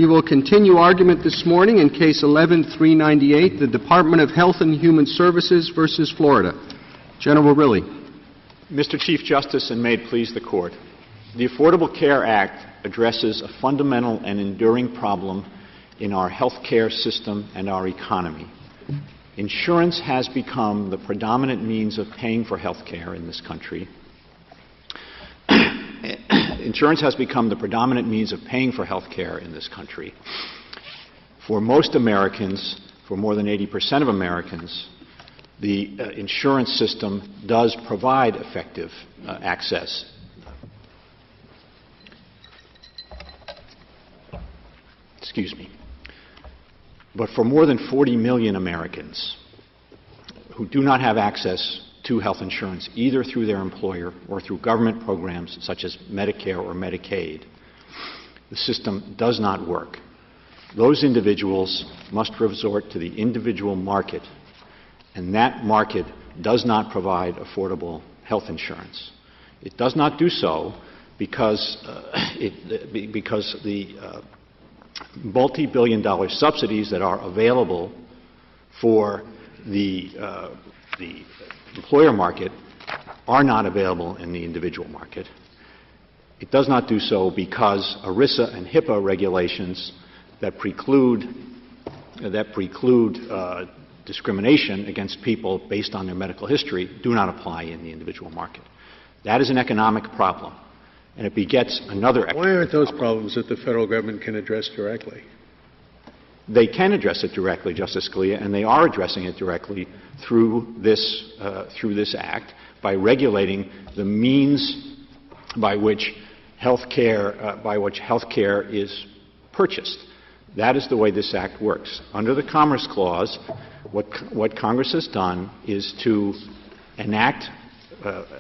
We will continue argument this morning in Case 11-398, the Department of Health and Human Services versus Florida. General Riley. Mr. Chief Justice, and may it please the Court, the Affordable Care Act addresses a fundamental and enduring problem in our health care system and our economy. Insurance has become the predominant means of paying for health care in this country. Insurance has become the predominant means of paying for health care in this country. For most Americans, for more than 80% of Americans, the insurance system does provide effective access. Excuse me. But for more than 40 million Americans who do not have access to health insurance, either through their employer or through government programs such as Medicare or Medicaid, the system does not work. Those individuals must resort to the individual market, and that market does not provide affordable health insurance. It does not do so because the multi-billion-dollar subsidies that are available for the employer market are not available in the individual market. It does not do so because ERISA and HIPAA regulations that preclude discrimination against people based on their medical history do not apply in the individual market. That is an economic problem, and it begets another economic problem. Why aren't those problems that the federal government can address directly? They can address it directly, Justice Scalia, and they are addressing it directly through this act by regulating the means by which health care is purchased. That is the way this act works. Under the Commerce Clause, what Congress has done is to enact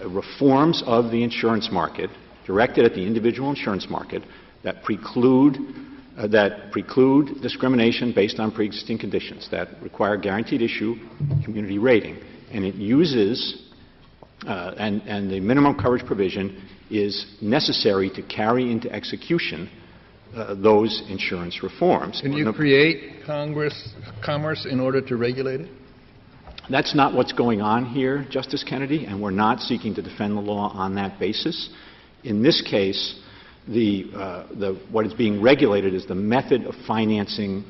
reforms of the insurance market directed at the individual insurance market that preclude discrimination based on pre-existing conditions, that require guaranteed issue community rating. And it uses, and the minimum coverage provision is necessary to carry into execution those insurance reforms. Can you create commerce in order to regulate it? That's not what's going on here, Justice Kennedy, and we're not seeking to defend the law on that basis. In this case, what is being regulated is the method of financing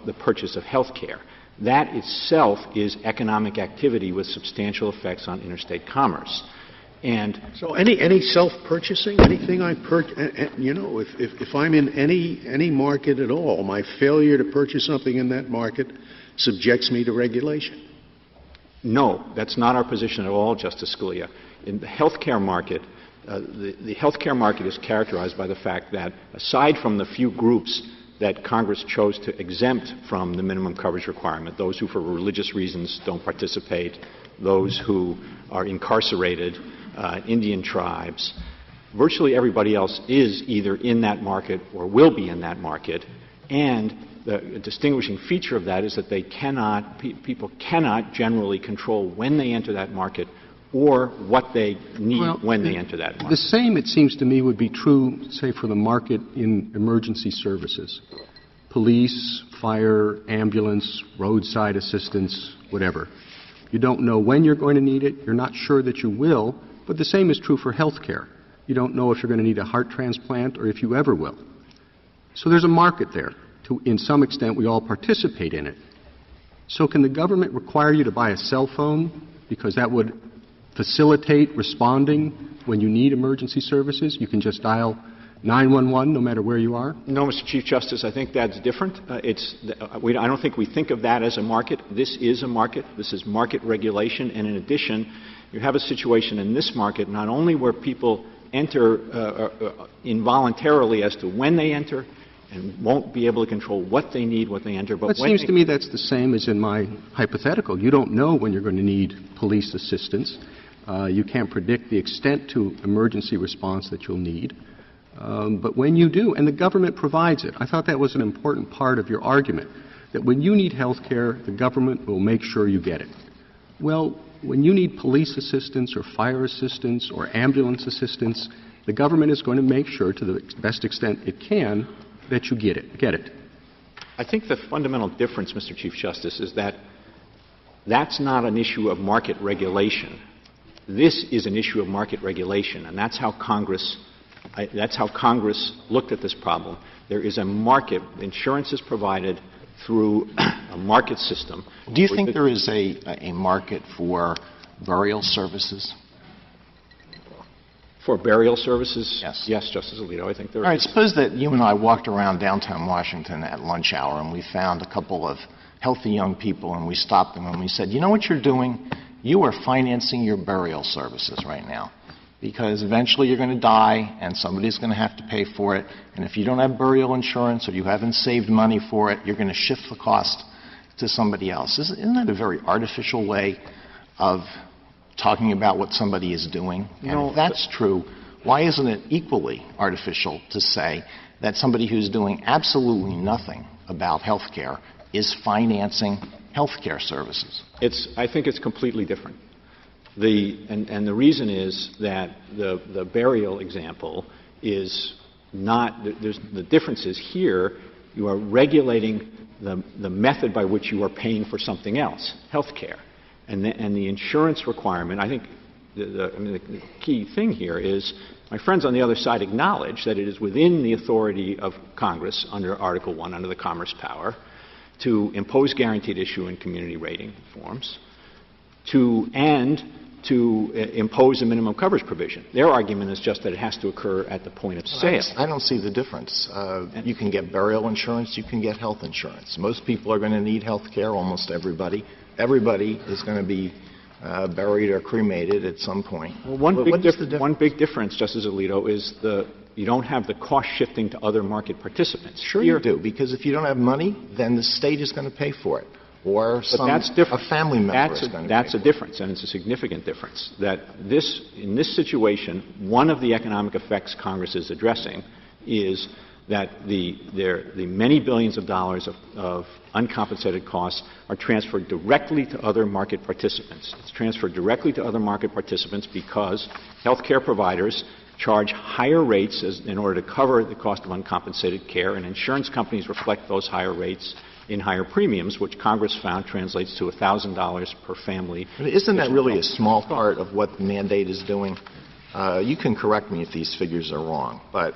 the purchase of health care. That itself is economic activity with substantial effects on interstate commerce. And so any self-purchasing, anything I if I'm in any market at all, my failure to purchase something in that market subjects me to regulation? No, that's not our position at all, Justice Scalia. In the healthcare market, the healthcare market is characterized by the fact that, aside from the few groups that Congress chose to exempt from the minimum coverage requirement, those who for religious reasons don't participate, those who are incarcerated, Indian tribes, virtually everybody else is either in that market or will be in that market. And the distinguishing feature of that is that people cannot generally control when they enter that market or what they need when they enter that market. The same, it seems to me, would be true, say, for the market in emergency services. Police, fire, ambulance, roadside assistance, whatever. You don't know when you're going to need it. You're not sure that you will. But the same is true for health care. You don't know if you're going to need a heart transplant or if you ever will. So there's a market there. In some extent, we all participate in it. So can the government require you to buy a cell phone because that would facilitate responding when you need emergency services? You can just dial 911 no matter where you are? No, Mr. Chief Justice, I think that's different. I don't think we think of that as a market. This is a market. This is market regulation. And in addition, you have a situation in this market not only where people enter involuntarily as to when they enter and won't be able to control what they need, what they enter, but it seems to me that's the same as in my hypothetical. You don't know when you're going to need police assistance. You can't predict the extent to emergency response that you'll need. But when you do, and the government provides it, I thought that was an important part of your argument, that when you need health care, the government will make sure you get it. Well, when you need police assistance or fire assistance or ambulance assistance, the government is going to make sure, to the best extent it can, that you get it. I think the fundamental difference, Mr. Chief Justice, is that that's not an issue of market regulation. This is an issue of market regulation, and that's how Congress looked at this problem. There is a market. Insurance is provided through a market system. Do you think there is a market for burial services? For burial services? Yes. Yes, Justice Alito, I think there is. All right, suppose that you and I walked around downtown Washington at lunch hour and we found a couple of healthy young people and we stopped them and we said, you know what you're doing? You are financing your burial services right now, because eventually you're going to die and somebody's going to have to pay for it. And if you don't have burial insurance or you haven't saved money for it, you're going to shift the cost to somebody else. Isn't that a very artificial way of talking about what somebody is doing? And if that's true, why isn't it equally artificial to say that somebody who's doing absolutely nothing about health care is financing health care services? I think it's completely different. And the reason is that the burial example is not, the difference is here you are regulating the method by which you are paying for something else, health care. And the insurance requirement, I think the key thing here is my friends on the other side acknowledge that it is within the authority of Congress under Article I, under the Commerce Power, to impose guaranteed issue and community rating forms, to impose a minimum coverage provision. Their argument is just that it has to occur at the point of sale. I don't see the difference. You can get burial insurance, you can get health insurance. Most people are going to need health care, almost everybody. Everybody is going to be buried or cremated at some point. Well, one big difference, Justice Alito, is you don't have the cost shifting to other market participants. Sure you do, because if you don't have money, then the state is going to pay for it. Or a family member is going to pay for it. That's a difference, and it's a significant difference. That in this situation, one of the economic effects Congress is addressing is that the many billions of dollars of uncompensated costs are transferred directly to other market participants. It's transferred directly to other market participants because healthcare providers charge higher rates in order to cover the cost of uncompensated care, and insurance companies reflect those higher rates in higher premiums, which Congress found translates to $1,000 per family. But isn't that really a small part of what the mandate is doing? You can correct me if these figures are wrong, but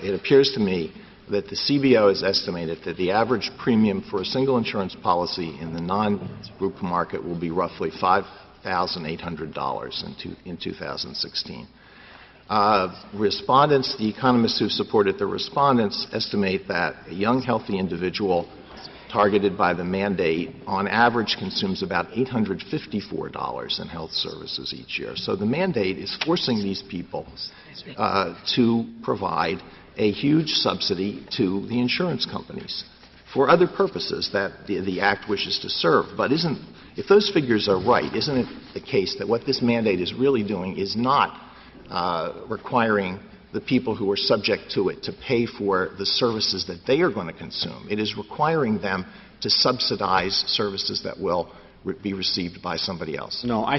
it appears to me that the CBO has estimated that the average premium for a single insurance policy in the non-group market will be roughly $5,800 in 2016. Respondents, the economists who supported the respondents, estimate that a young, healthy individual targeted by the mandate on average consumes about $854 in health services each year. So the mandate is forcing these people to provide a huge subsidy to the insurance companies for other purposes that the Act wishes to serve. But if those figures are right, isn't it the case that what this mandate is really doing is not requiring the people who are subject to it to pay for the services that they are going to consume? It is requiring them to subsidize services that will be received by somebody else. No, I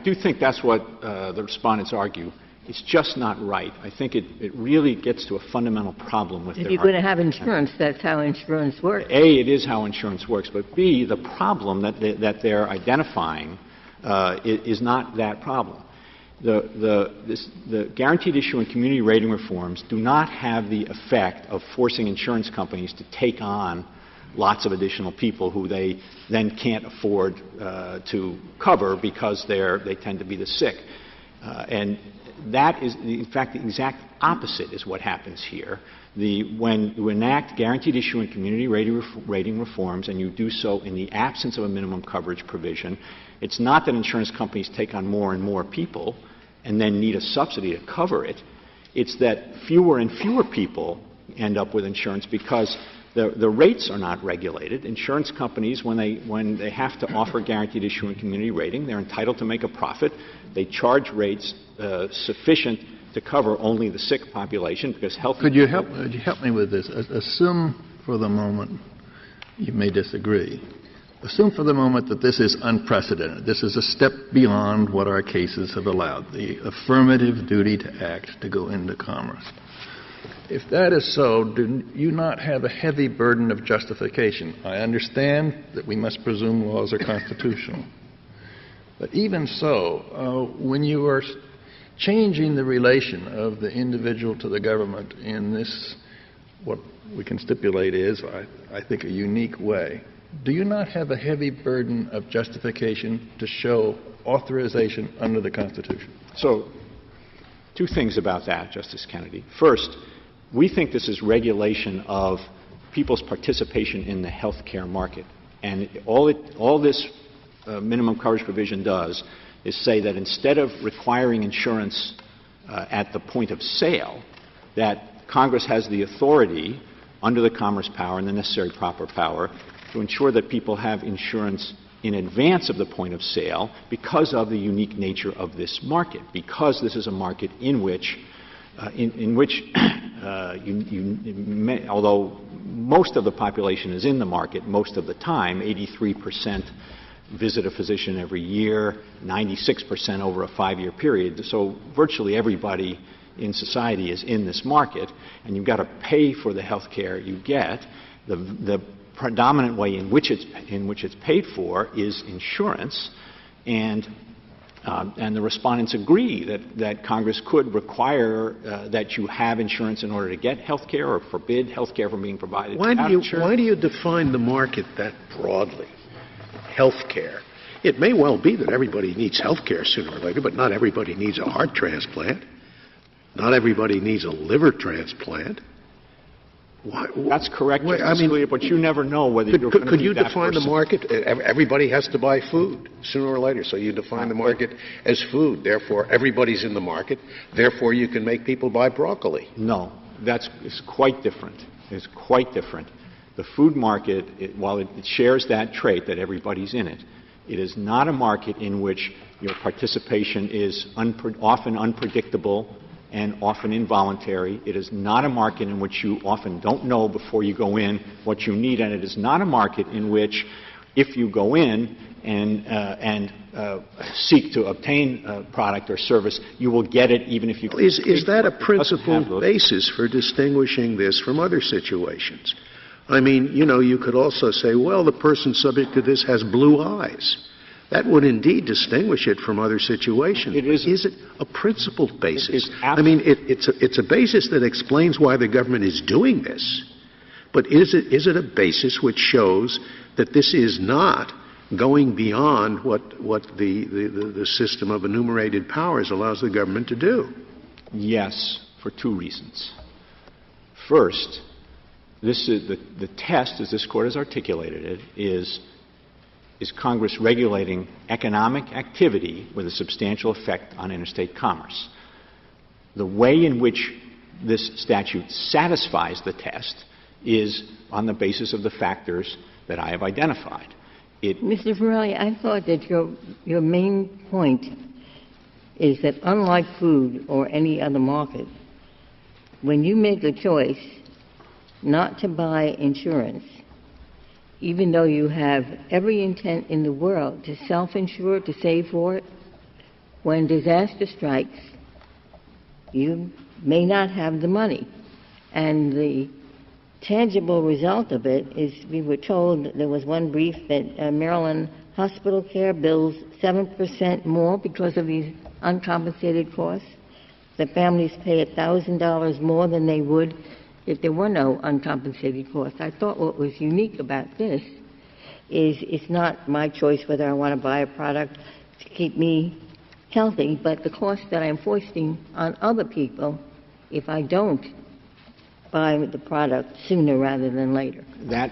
do think that's what the respondents argue. It's just not right. I think it really gets to a fundamental problem with if their you're going to have insurance, that's how insurance works. A, it is how insurance works, but B, the problem that they're identifying is not that problem. The guaranteed issue and community rating reforms do not have the effect of forcing insurance companies to take on lots of additional people who they then can't afford to cover because they tend to be the sick. And that is, in fact, the exact opposite is what happens here. When you enact guaranteed issue and community rating reforms, and you do so in the absence of a minimum coverage provision, it's not that insurance companies take on more and more people and then need a subsidy to cover it. It's that fewer and fewer people end up with insurance because the rates are not regulated. Insurance companies, when they have to offer guaranteed issue and community rating, they're entitled to make a profit. They charge rates sufficient to cover only the sick population because health. Could you help me with this? Assume for the moment, you may disagree. Assume for the moment that this is unprecedented. This is a step beyond what our cases have allowed, the affirmative duty to act to go into commerce. If that is so, do you not have a heavy burden of justification? I understand that we must presume laws are constitutional. But even so, when you are changing the relation of the individual to the government in this, what we can stipulate is, I think, a unique way, do you not have a heavy burden of justification to show authorization under the Constitution? So, two things about that, Justice Kennedy. First, we think this is regulation of people's participation in the health care market. And all this minimum coverage provision does is say that instead of requiring insurance at the point of sale, that Congress has the authority under the commerce power and the necessary proper power to ensure that people have insurance in advance of the point of sale because of the unique nature of this market, because this is a market in which although most of the population is in the market most of the time, 83% visit a physician every year, 96% over a 5-year period. So virtually everybody in society is in this market, and you've got to pay for the health care you get. The predominant way in which it's paid for is insurance, and the respondents agree that Congress could require that you have insurance in order to get health care or forbid health care from being provided. Why do you define the market that broadly? Health care. It may well be that everybody needs health care sooner or later, but not everybody needs a heart transplant. Not everybody needs a liver transplant. That's correct, but you never know whether you're going to Could you be that define the person. market? Everybody has to buy food sooner or later, so you define the market as food. Therefore, everybody's in the market. Therefore, you can make people buy broccoli. No, it's quite different. It's quite different. The food market, while it shares that trait that everybody's in it, it is not a market in which your participation is often unpredictable and often involuntary. It is not a market in which you often don't know before you go in what you need, and it is not a market in which if you go in and seek to obtain a product or service, you will get it even if you... Is that a principled basis for distinguishing this from other situations? I mean, you could also say, well, the person subject to this has blue eyes. That would indeed distinguish it from other situations. Is it a principled basis? I mean, it's a basis that explains why the government is doing this, but is it a basis which shows that this is not going beyond what the system of enumerated powers allows the government to do? Yes, for two reasons. First, this is the test, as this Court has articulated it, is Congress regulating economic activity with a substantial effect on interstate commerce. The way in which this statute satisfies the test is on the basis of the factors that I have identified. Mr. Verrilli, I thought that your main point is that unlike food or any other market, when you make a choice not to buy insurance, even though you have every intent in the world to self-insure, to save for it, when disaster strikes, you may not have the money. And the tangible result of it is, we were told, there was one brief that Maryland hospital care bills 7% more because of these uncompensated costs. The families pay $1,000 more than they would if there were no uncompensated costs. I thought what was unique about this is it's not my choice whether I want to buy a product to keep me healthy, but the cost that I'm foisting on other people if I don't buy the product sooner rather than later. That